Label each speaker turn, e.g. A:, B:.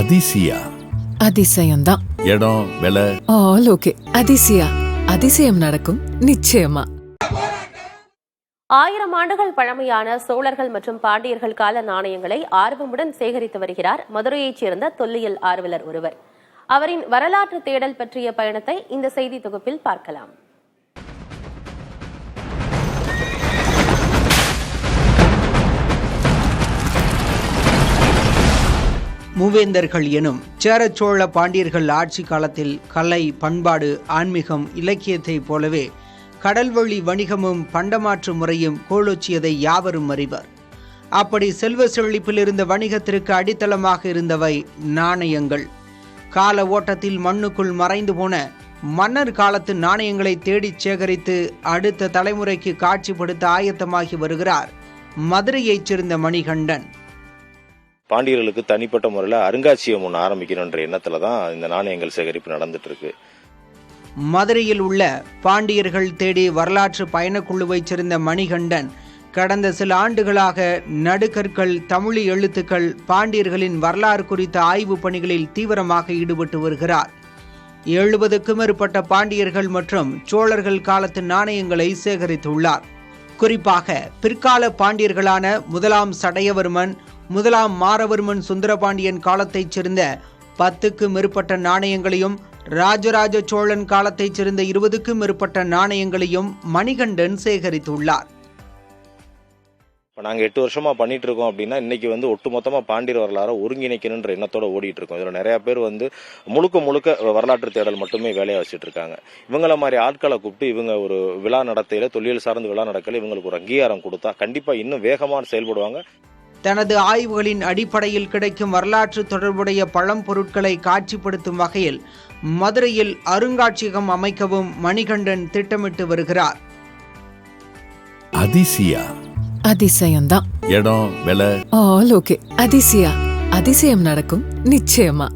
A: அதிசயா
B: அதிசயம்தான்.
A: இடம் விலை
B: all okay. Athisaya அதிசயம் நடக்கும் நிச்சயமா.
C: 1000 ஆண்டுகள் பழமையான சோழர்கள் மற்றும் பாண்டியர்கள் கால நாணயங்களை ஆர்வமுடன் சேகரித்து வருகிறார் மதுரையைச் சேர்ந்த தொல்லியல் ஆர்வலர் ஒருவர். அவரின் வரலாற்று தேடல் பற்றிய பயணத்தை இந்த செய்தி தொகுப்பில் பார்க்கலாம்.
D: மூவேந்தர்கள் எனும் சேர சோழ பாண்டியர்கள் ஆட்சி காலத்தில் கலை, பண்பாடு, ஆன்மீகம், இலக்கியத்தை போலவே கடல்வழி வணிகமும் பண்டமாற்று முறையும் கோலோச்சியதை யாவரும் அறிவர். அப்படி செல்வ செழிப்பில் இருந்த வணிகத்திற்கு அடித்தளமாக இருந்தவை நாணயங்கள். கால ஓட்டத்தில் மண்ணுக்குள் மறைந்து போன மன்னர் காலத்து நாணயங்களை தேடிச் சேகரித்து அடுத்த தலைமுறைக்கு காட்சிப்படுத்த ஆயத்தமாகி வருகிறார் மதுரையைச் சேர்ந்த மணிகண்டன்.
E: பாண்டியர்களுக்கு தனிப்பட்ட முறையில் அருங்காட்சியகம் ஒன்று ஆரம்பிக்கணுன்ற எண்ணத்துல தான் இந்த நாணயங்கள் சேகரிப்பு நடந்துட்டு இருக்கு.
D: மதுரையில் உள்ள பாண்டியர்கள் தேடி வரலாற்று பயணக்குழுவைச் சேர்ந்த மணிகண்டன் கடந்த சில ஆண்டுகளாக நடுகற்கள், தமிழ் எழுத்துக்கள், பாண்டியர்களின் வரலாறு குறித்த ஆய்வு பணிகளில் தீவிரமாக ஈடுபட்டு வருகிறார். 70க்கும் மேற்பட்ட பாண்டியர்கள் மற்றும் சோழர்கள் காலத்து நாணயங்களை சேகரித்துள்ளார். குறிப்பாக பிற்கால பாண்டியர்களான முதலாம் சடையவர்மன், முதலாம் மாரவர்மன் சுந்தரபாண்டியன் காலத்தைச் சேர்ந்த 10க்கும் மேற்பட்ட நாணயங்களையும், ராஜராஜ சோழன் காலத்தைச் சேர்ந்த 20க்கும் மேற்பட்ட நாணயங்களையும் மணிகண்டன் சேகரித்துள்ளார்.
E: இப்போ நாங்கள் 8 வருஷமா பண்ணிட்டு இருக்கோம் அப்படின்னா இன்னைக்கு ஒட்டுமொத்தமாக பாண்டியர் வரலாறு ஒருங்கிணைக்கணுன்ற எண்ணத்தோட ஓடிட்டு இருக்கோம். இதில் நிறைய பேர் முழுக்க வரலாற்று தேடல் மட்டுமே வேலையை வச்சுட்டு இருக்காங்க. இவங்கள மாதிரி ஆட்களை கூப்பிட்டு இவங்க ஒரு விழா நடத்தையில, தொல்லியல் சார்ந்த விழா நடக்கல இவங்களுக்கு ஒரு அங்கீகாரம் கொடுத்தா கண்டிப்பா இன்னும் வேகமாக செயல்படுவாங்க.
D: தனது ஆய்வுகளின் அடிப்படையில் கிடைக்கும் வரலாற்று தொடர்புடைய பழம்பொருட்களை காட்சிப்படுத்தும் வகையில் மதுரையில் அருங்காட்சியகம் அமைக்கவும் மணிகண்டன் திட்டமிட்டு வருகிறார்.
A: அதிசயா
B: அதிசயம்தான்.
A: இடம் விலை
B: ஆல் ஓகே. அதிசயா அதிசயம் நடக்கும் நிச்சயமா.